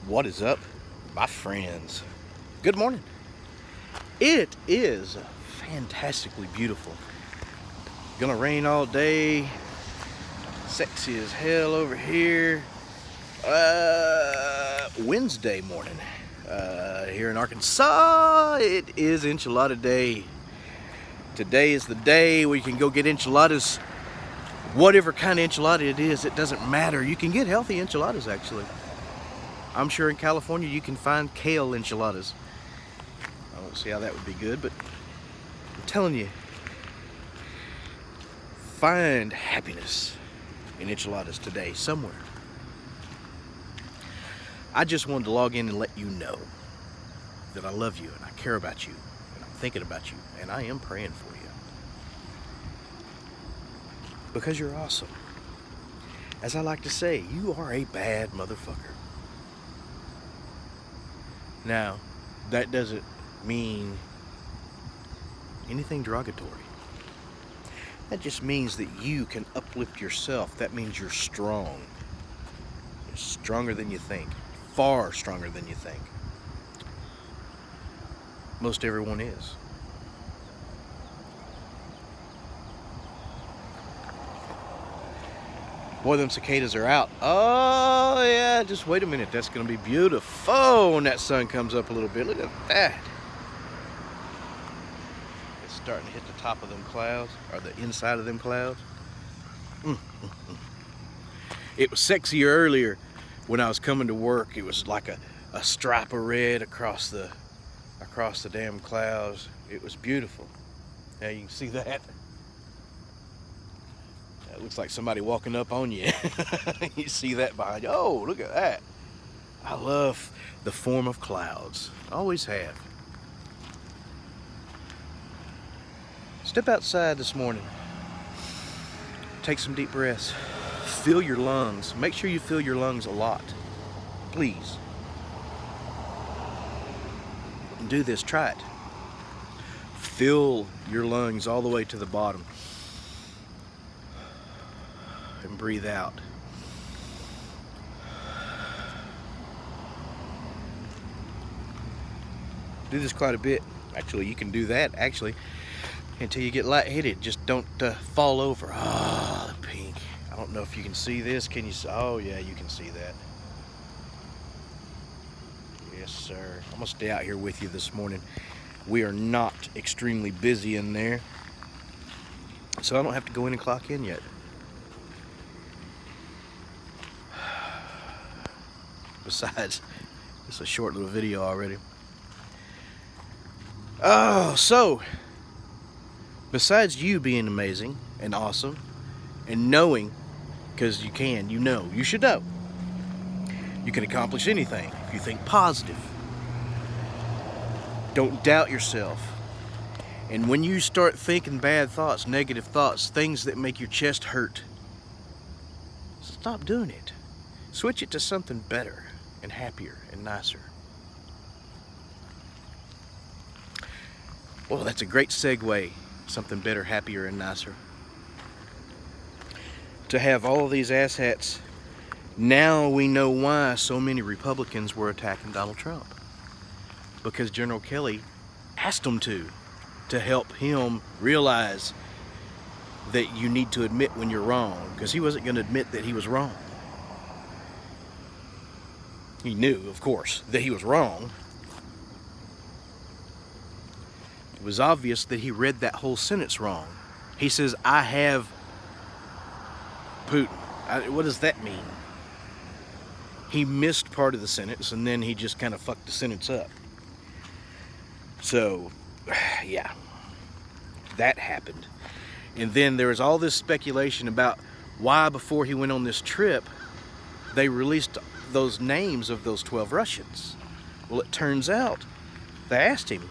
What is up, my friends? Good morning. It is fantastically beautiful. Gonna rain all day. Sexy as hell over here. Wednesday morning. Here in Arkansas, it is enchilada day. Today is the day where you can go get enchiladas. Whatever kind of enchilada it is, it doesn't matter. You can get healthy enchiladas, actually. I'm sure in California you can find kale enchiladas. I don't see how that would be good, but I'm telling you, find happiness in enchiladas today somewhere. I just wanted to log in and let you know that I love you and I care about you and I'm thinking about you and I am praying for you. Because you're awesome. As I like to say, you are a bad motherfucker. Now, that doesn't mean anything derogatory. That just means that you can uplift yourself. That means you're strong. You're stronger than you think. Far stronger than you think. Most everyone is. Boy, them cicadas are out. Oh, yeah, just wait a minute. That's going to be beautiful when that sun comes up a little bit. Look at that. It's starting to hit the top of them clouds, or the inside of them clouds. It was sexier earlier when I was coming to work. It was like a stripe of red across the damn clouds. It was beautiful. Now you can see that. It looks like somebody walking up on you. You see that behind you. Oh, look at that. I love the form of clouds. Always have. Step outside this morning. Take some deep breaths. Fill your lungs. Make sure you fill your lungs a lot. Please. Do this. Try it. Fill your lungs all the way to the bottom. And breathe out. Do this quite a bit. Actually, you can do that until you get lightheaded. Just don't fall over. Ah, the pink. I don't know if you can see this. Can you see? Oh yeah, you can see that. Yes, sir. I'm gonna stay out here with you this morning. We are not extremely busy in there, so I don't have to go in and clock in yet. Besides, it's a short little video already. Oh, so besides you being amazing and awesome and knowing, because you should know, you can accomplish anything if you think positive. Don't doubt yourself. And when you start thinking bad thoughts, negative thoughts, things that make your chest hurt, stop doing it. Switch it to something better and happier and nicer. Well, that's a great segue. Something better, happier, and nicer. To have all of these asshats, now we know why so many Republicans were attacking Donald Trump. Because General Kelly asked them to help him realize that you need to admit when you're wrong, because he wasn't going to admit that he was wrong. He knew, of course, that he was wrong. It was obvious that he read that whole sentence wrong. He says, I have Putin. What does that mean? He missed part of the sentence, and then he just kind of fucked the sentence up. So, yeah, that happened. And then there was all this speculation about why, before he went on this trip, they released those names of those 12 Russians. Well, it turns out they asked him,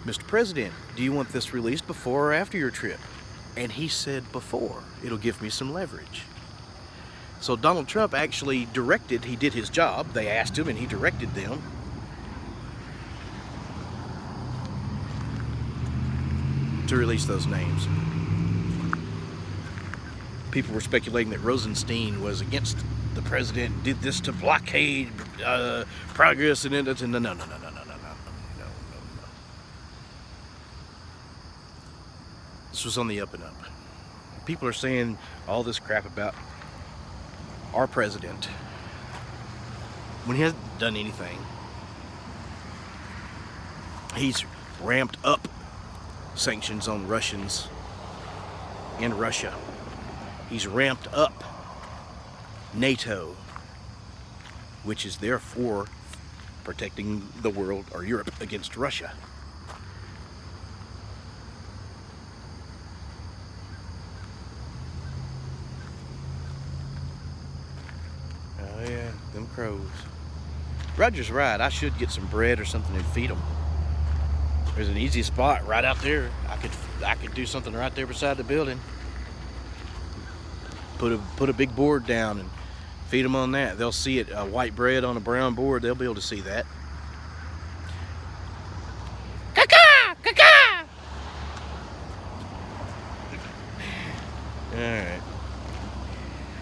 Mr. President, do you want this released before or after your trip? And he said before. It'll give me some leverage. So Donald Trump actually directed, he did his job. They asked him and he directed them to release those names. People were speculating that Rosenstein was against the president did this to blockade progress, and no. This was on the up and up. People are saying all this crap about our president when he hasn't done anything. He's ramped up sanctions on Russians and Russia. He's ramped up NATO, which is therefore protecting the world or Europe against Russia. Oh yeah, them crows. Roger's right. I should get some bread or something and feed them. There's an easy spot right out there. I could do something right there beside the building. Put a big board down and feed them on that. They'll see it, white bread on a brown board. They'll be able to see that. Caca! Caca! All right.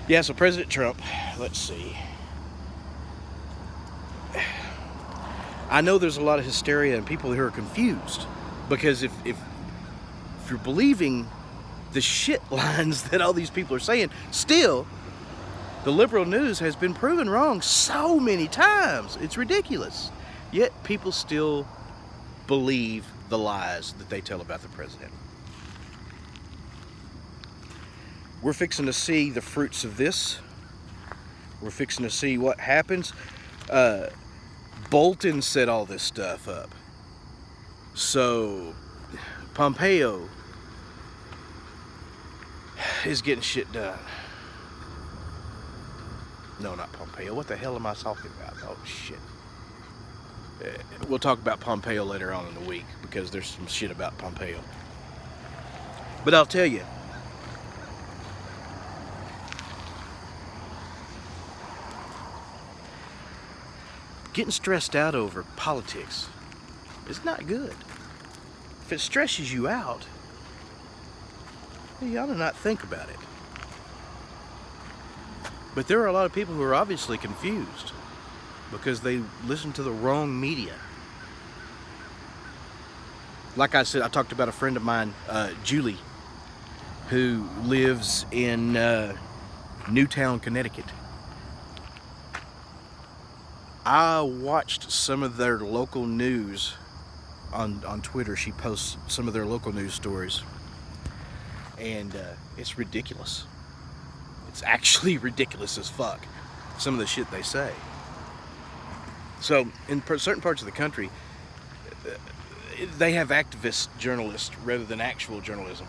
Yeah, so President Trump, let's see. I know there's a lot of hysteria and people who are confused because if you're believing the shit lines that all these people are saying, still, the liberal news has been proven wrong so many times. It's ridiculous. Yet people still believe the lies that they tell about the president. We're fixing to see the fruits of this. We're fixing to see what happens. Bolton set all this stuff up. So Pompeo is getting shit done. No, not Pompeo. What the hell am I talking about? Oh, shit. We'll talk about Pompeo later on in the week because there's some shit about Pompeo. But I'll tell you, getting stressed out over politics is not good. If it stresses you out, you ought to not think about it. But there are a lot of people who are obviously confused because they listen to the wrong media. Like I said, I talked about a friend of mine, Julie, who lives in Newtown, Connecticut. I watched some of their local news on Twitter. She posts some of their local news stories. And it's ridiculous. It's actually ridiculous as fuck, some of the shit they say. So in certain parts of the country, they have activist journalists rather than actual journalism.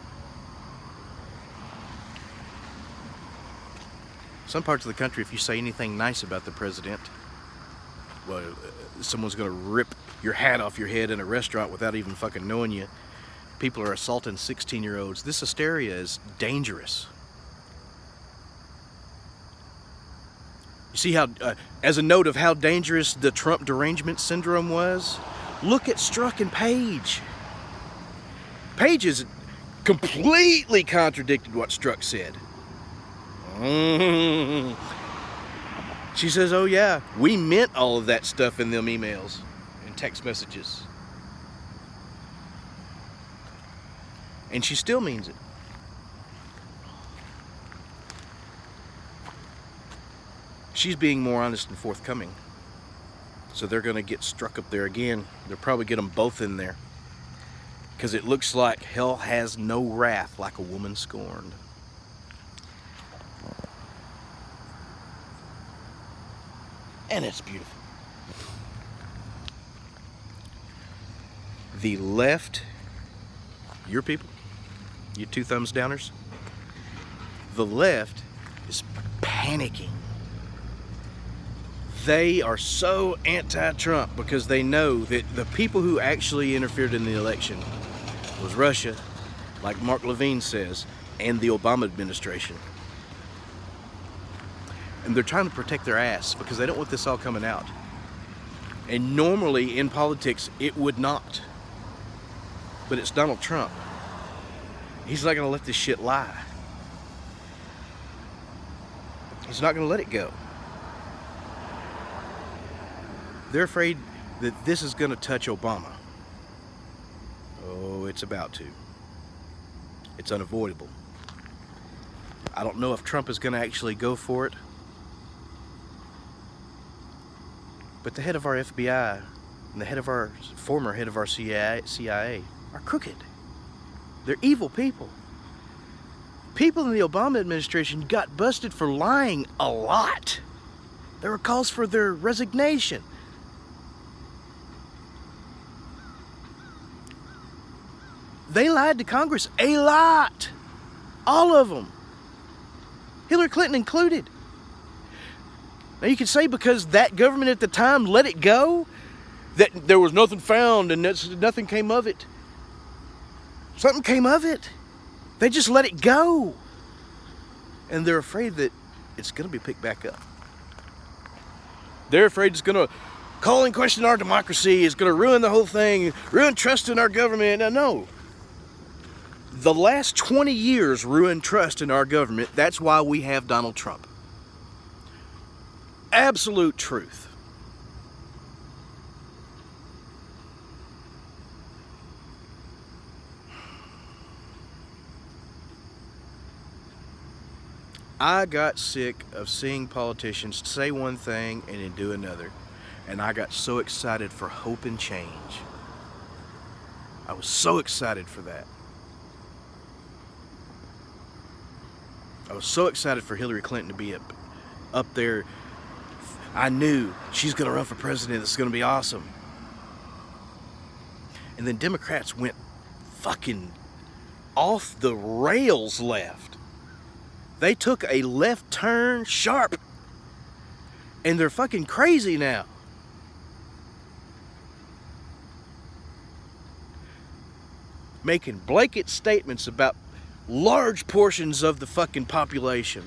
Some parts of the country, if you say anything nice about the president, well, someone's going to rip your hat off your head in a restaurant without even fucking knowing you. People are assaulting 16-year-olds. This hysteria is dangerous. You see how, as a note of how dangerous the Trump derangement syndrome was, look at Strzok and Page. Page has completely contradicted what Strzok said. She says, oh yeah, we meant all of that stuff in them emails and text messages. And she still means it. She's being more honest and forthcoming. So they're going to get struck up there again. They'll probably get them both in there. Because it looks like hell has no wrath like a woman scorned. And it's beautiful. The left, your people, you two thumbs downers, the left is panicking. They are so anti-Trump because they know that the people who actually interfered in the election was Russia, like Mark Levine says, and the Obama administration. And they're trying to protect their ass because they don't want this all coming out. And normally in politics, it would not. But it's Donald Trump. He's not going to let this shit lie. He's not going to let it go. They're afraid that this is going to touch Obama. Oh, it's about to. It's unavoidable. I don't know if Trump is going to actually go for it. But the head of our FBI and the head of our former head of our CIA are crooked. They're evil people. People in the Obama administration got busted for lying a lot. There were calls for their resignation. They lied to Congress a lot. All of them. Hillary Clinton included. Now you can say because that government at the time let it go, that there was nothing found and nothing came of it. Something came of it. They just let it go. And they're afraid that it's going to be picked back up. They're afraid it's going to call in question our democracy. It's going to ruin the whole thing, ruin trust in our government. No. The last 20 years ruined trust in our government. That's why we have Donald Trump. Absolute truth. I got sick of seeing politicians say one thing and then do another. And I got so excited for hope and change. I was so excited for that. I was so excited for Hillary Clinton to be up there. I knew she's going to run for president. It's going to be awesome. And then Democrats went fucking off the rails left. They took a left turn sharp. And they're fucking crazy now. Making blanket statements about large portions of the fucking population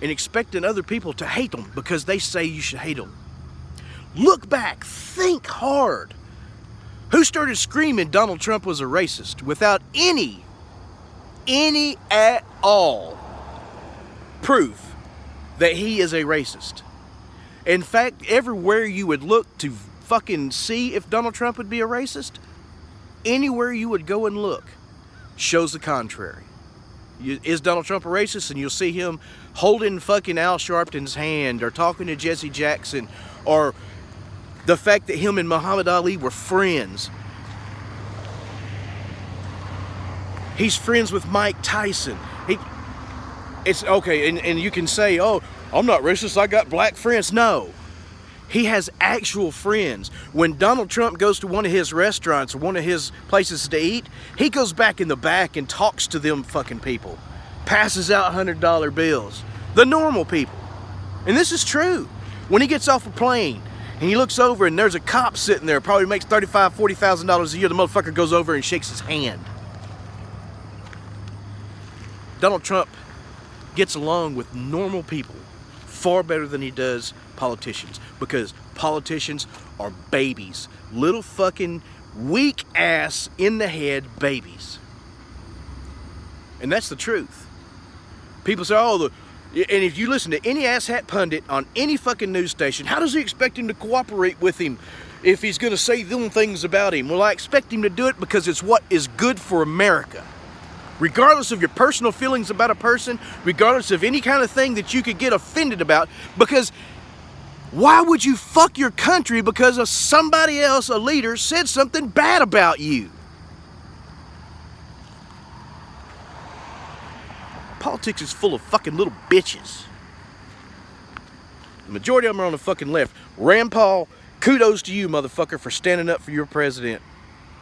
and expecting other people to hate them because they say you should hate them. Look back, think hard. Who started screaming Donald Trump was a racist without any at all proof that he is a racist? In fact, everywhere you would look to fucking see if Donald Trump would be a racist, anywhere you would go and look shows the contrary. Is Donald Trump a racist? And you'll see him holding fucking Al Sharpton's hand or talking to Jesse Jackson, or the fact that him and Muhammad Ali were friends. He's friends with Mike Tyson. It's okay, and you can say, oh, I'm not racist, I got black friends. No. He has actual friends. When Donald Trump goes to one of his restaurants or one of his places to eat, he goes back in the back and talks to them fucking people. Passes out $100 bills. The normal people. And this is true. When he gets off a plane and he looks over and there's a cop sitting there, probably makes $35,000, $40,000 a year, the motherfucker goes over and shakes his hand. Donald Trump gets along with normal people far better than he does politicians, because politicians are babies, little fucking weak ass in the head babies. And that's the truth. People say, oh, and if you listen to any asshat pundit on any fucking news station, how does he expect him to cooperate with him if he's going to say them things about him? Well, I expect him to do it because it's what is good for America. Regardless of your personal feelings about a person, regardless of any kind of thing that you could get offended about, because why would you fuck your country because of somebody else, a leader, said something bad about you? Politics is full of fucking little bitches. The majority of them are on the fucking left. Rand Paul, kudos to you, motherfucker, for standing up for your president.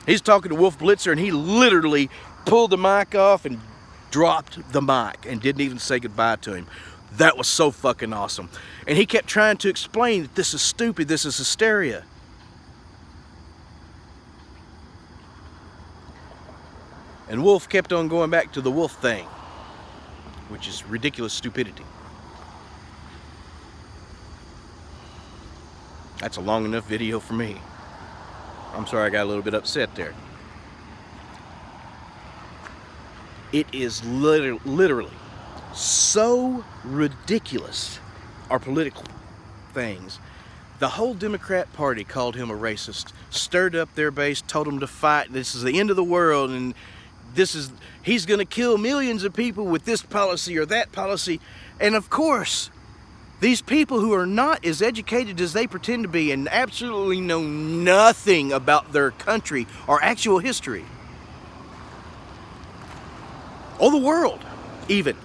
He's talking to Wolf Blitzer and he literally pulled the mic off and dropped the mic and didn't even say goodbye to him. That was so fucking awesome. And he kept trying to explain that this is stupid, this is hysteria. And Wolf kept on going back to the wolf thing, which is ridiculous stupidity. That's a long enough video for me. I'm sorry I got a little bit upset there. It is literally so ridiculous, our political things, The whole Democrat Party called him a racist, stirred up their base, told them to fight. This is the end of the world, and he's going to kill millions of people with this policy or that policy. And of course, these people who are not as educated as they pretend to be and absolutely know nothing about their country or actual history, or the world even,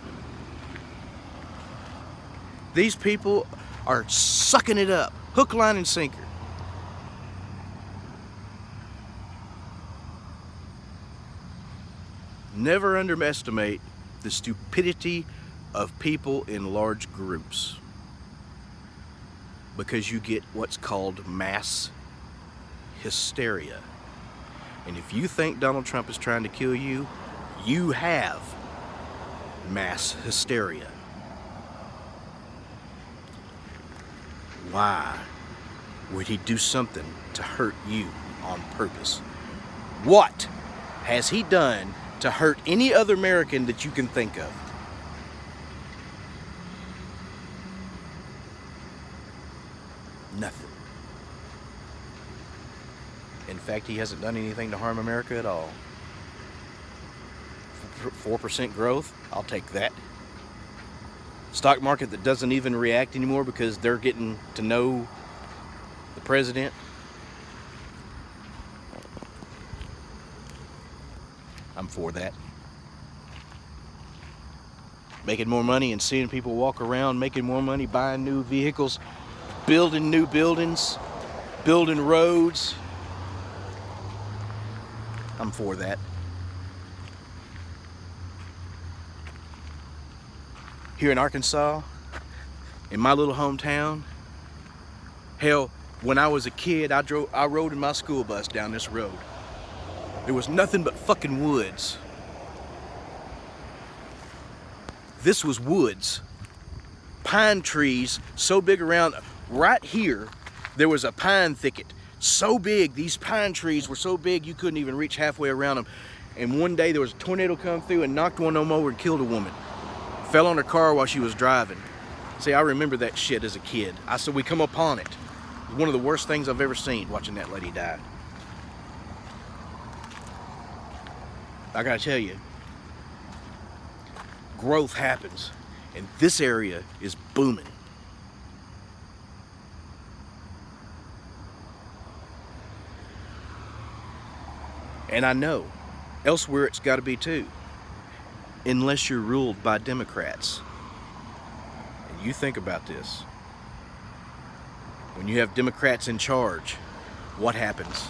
these people are sucking it up, hook, line, and sinker. Never underestimate the stupidity of people in large groups, because you get what's called mass hysteria. And if you think Donald Trump is trying to kill you, you have mass hysteria. Why would he do something to hurt you on purpose? What has he done to hurt any other American that you can think of? Nothing. In fact, he hasn't done anything to harm America at all. 4% growth, I'll take that. Stock market that doesn't even react anymore because they're getting to know the president. I'm for that. Making more money and seeing people walk around, making more money, buying new vehicles, building new buildings, building roads. I'm for that. Here in Arkansas, in my little hometown, hell, when I was a kid, I rode in my school bus down this road. There was nothing but fucking woods. This was woods. Pine trees so big around. Right here, there was a pine thicket. So big, these pine trees were so big you couldn't even reach halfway around them. And one day there was a tornado come through and knocked one of them over and killed a woman. Fell on her car while she was driving. See, I remember that shit as a kid. I said we come upon it. It was one of the worst things I've ever seen, watching that lady die. I gotta tell you, growth happens, and this area is booming. And I know elsewhere it's got to be too, unless you're ruled by Democrats. And you think about this. When you have Democrats in charge, what happens?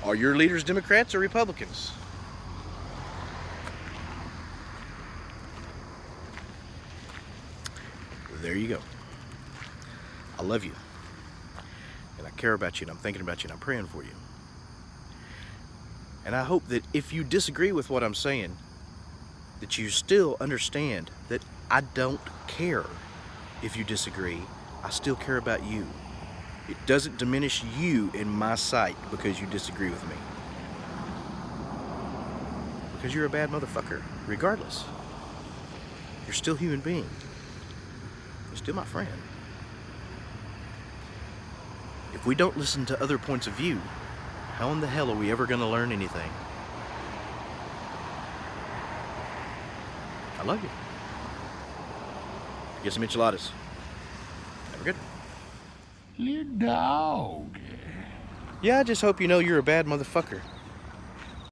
Are your leaders Democrats or Republicans? There you go. I love you. And I care about you, and I'm thinking about you, and I'm praying for you. And I hope that if you disagree with what I'm saying, that you still understand that I don't care if you disagree. I still care about you. It doesn't diminish you in my sight because you disagree with me. Because you're a bad motherfucker, regardless. You're still a human being. You're still my friend. If we don't listen to other points of view, how in the hell are we ever going to learn anything? I love you. Get some enchiladas. Have a good one. Lil Doggy. Yeah, I just hope you know you're a bad motherfucker.